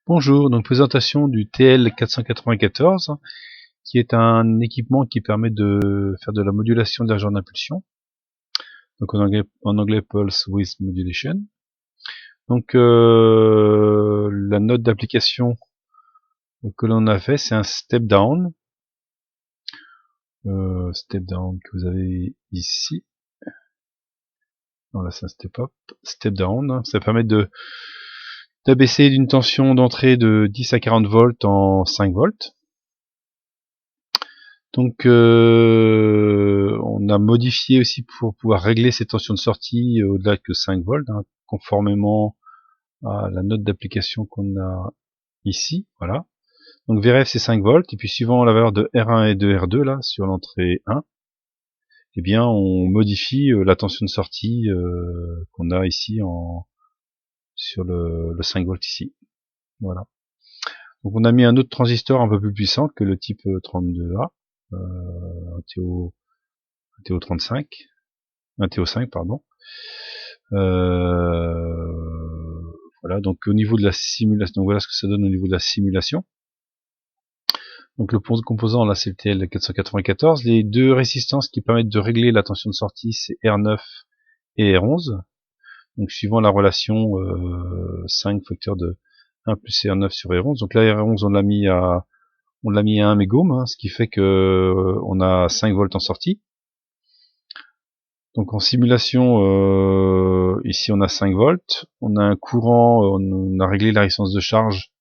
Bonjour, donc présentation du TL494 qui est un équipement qui permet de faire de la modulation d'agents d'impulsion, donc en anglais Pulse Width Modulation. Donc la note d'application que l'on a fait, c'est un step down, que vous avez ici. Non, là c'est un step up, step down. Ça permet d'abaisser d'une tension d'entrée de 10 à 40 volts en 5 volts. Donc on a modifié aussi pour pouvoir régler ces tensions de sortie au-delà que 5 volts, hein, conformément à la note d'application qu'on a ici. Voilà. Donc VRF c'est 5 volts, et puis suivant la valeur de R1 et de R2 là sur l'entrée 1, eh bien on modifie la tension de sortie qu'on a ici sur le 5 volts ici. Voilà. Donc on a mis un autre transistor un peu plus puissant que le type 32A, un TO35, un TO5 pardon. Voilà, donc au niveau de la simulation, donc voilà ce que ça donne au niveau de la simulation. Donc le composant là c'est le TL494. Les deux résistances qui permettent de régler la tension de sortie, c'est R9 et R11. Donc suivant la relation 5 facteur de 1 plus R9 sur R11. Donc là R11 on l'a mis à 1 mégohm, hein, ce qui fait que on a 5 volts en sortie. Donc en simulation, ici on a 5 volts, on a un courant, on a réglé la résistance de charge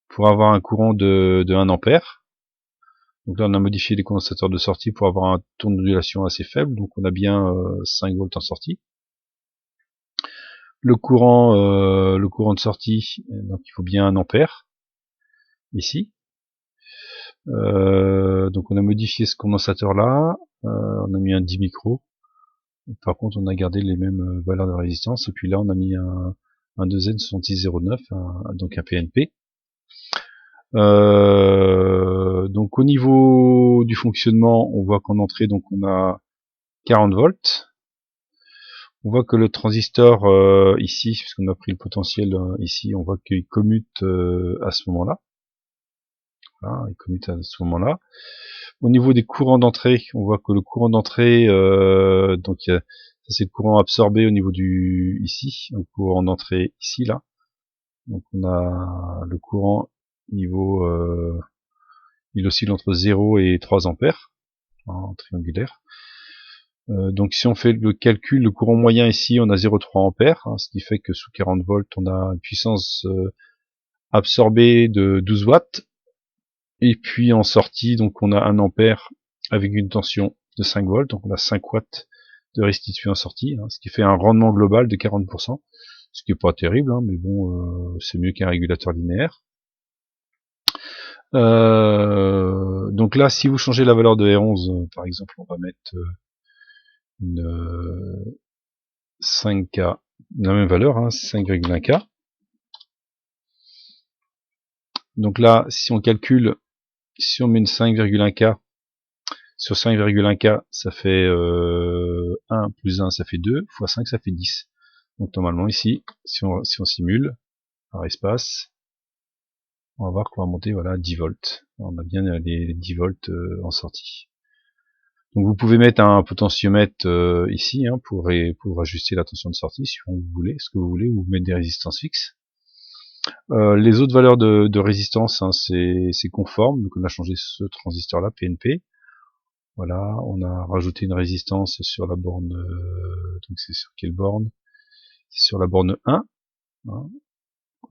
pour avoir un courant de 1 ampère. Donc là on a modifié les condensateurs de sortie pour avoir un taux de modulation assez faible, donc on a bien 5 volts en sortie. Le courant de sortie, donc il faut bien 1 ampère, ici. Donc on a modifié ce condensateur là, on a mis un 10 micros. Par contre, on a gardé les mêmes valeurs de résistance. Et puis là, on a mis un 2N6609, donc un PNP. Donc au niveau du fonctionnement, on voit qu'en entrée, donc on a 40 volts. On voit que le transistor ici, puisqu'on a pris le potentiel ici, on voit qu'il commute à ce moment-là. Voilà, il commute à ce moment-là. Au niveau des courants d'entrée, on voit que le courant d'entrée, donc ça c'est le courant absorbé au niveau du ici, le courant d'entrée ici là. Donc on a le courant niveau, il oscille entre 0 et 3 ampères en triangulaire. Donc si on fait le calcul, le courant moyen ici, on a 0,3 ampères, hein, ce qui fait que sous 40 volts, on a une puissance absorbée de 12 watts. Et puis en sortie, donc on a 1 ampère avec une tension de 5 volts, donc on a 5 watts de restitué en sortie, hein, ce qui fait un rendement global de 40%, ce qui est pas terrible, hein, mais bon, c'est mieux qu'un régulateur linéaire. Donc là, si vous changez la valeur de R11, par exemple, on va mettre une 5K, la même valeur, hein, 5,1K. Donc là, si on calcule, si on met une 5,1K, sur 5,1K, ça fait 1 plus 1, ça fait 2, fois 5, ça fait 10. Donc normalement ici, si on simule, par espace, on va voir qu'on va monter voilà, 10 volts. On a bien les 10 volts en sortie. Donc vous pouvez mettre un potentiomètre ici hein, pour ajuster la tension de sortie si vous voulez, ce que vous voulez, ou mettre des résistances fixes. Les autres valeurs de résistance, hein, c'est conforme, donc on a changé ce transistor là, PNP. Voilà, on a rajouté une résistance sur la borne, donc c'est sur quelle borne? C'est sur la borne 1, hein.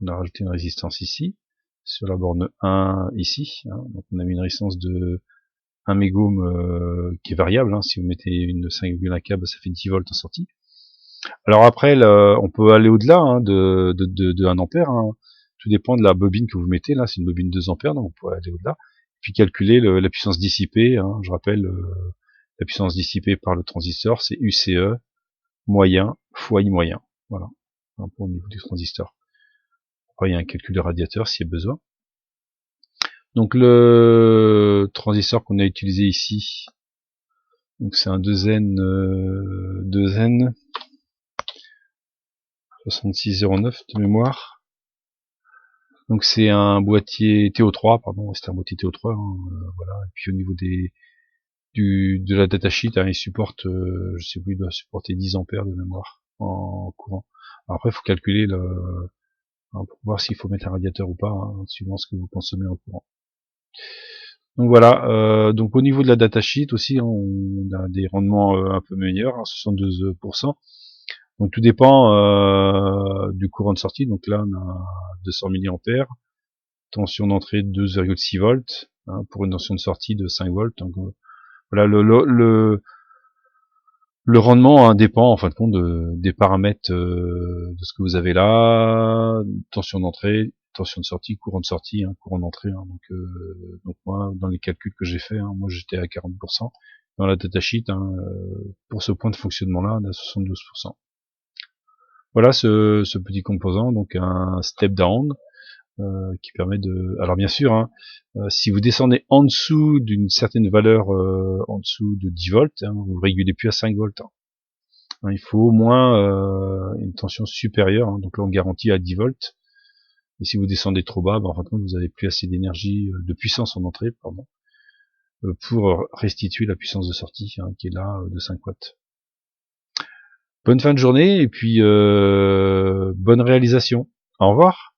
On a rajouté une résistance ici, sur la borne 1 ici, hein. Donc on a mis une résistance de 1 mégohm qui est variable, hein. Si vous mettez une 5,1K, bah, ça fait 10 volts en sortie. Alors après, là, on peut aller au-delà hein, de 1 ampère, hein. Tout dépend de la bobine que vous mettez, là c'est une bobine 2 ampères, donc on peut aller au-delà. Puis calculer la puissance dissipée, hein. Je rappelle, la puissance dissipée par le transistor, c'est UCE moyen fois I moyen. Voilà, un peu au niveau du transistor. Après, il y a un calcul de radiateur s'il y a besoin. Donc le transistor qu'on a utilisé ici, donc c'est un 2N 6609 de mémoire. Donc c'est un boîtier TO3, pardon, c'est un boîtier TO3, hein, voilà. Et puis au niveau de la datasheet, hein, il supporte, je sais plus, il doit supporter 10 ampères de mémoire en courant. Alors après, il faut calculer hein, pour voir s'il faut mettre un radiateur ou pas, hein, suivant ce que vous consommez en courant. Donc voilà, donc au niveau de la datasheet aussi, hein, on a des rendements un peu meilleurs, hein, 72%. Donc tout dépend du courant de sortie. Donc là, on a 200 mA, tension d'entrée de 2,6 volts, hein, pour une tension de sortie de 5 volts. Donc voilà, le rendement, hein, dépend en fin de compte des paramètres de ce que vous avez là, tension d'entrée, tension de sortie, hein, courant d'entrée. Hein, donc moi, dans les calculs que j'ai fait, hein, moi j'étais à 40%. Dans la datasheet, hein, pour ce point de fonctionnement-là, on a 72%. Voilà ce petit composant, donc un step down, qui permet de... Alors bien sûr, hein, si vous descendez en dessous d'une certaine valeur, en dessous de 10 volts, hein, vous régulez plus à 5 volts. Hein. Il faut au moins une tension supérieure, hein, donc là on garantit à 10 volts. Et si vous descendez trop bas, en fin de compte, vous n'avez plus assez d'énergie, de puissance en entrée, pardon, pour restituer la puissance de sortie, hein, qui est là de 5 watts. Bonne fin de journée et puis bonne réalisation. Au revoir.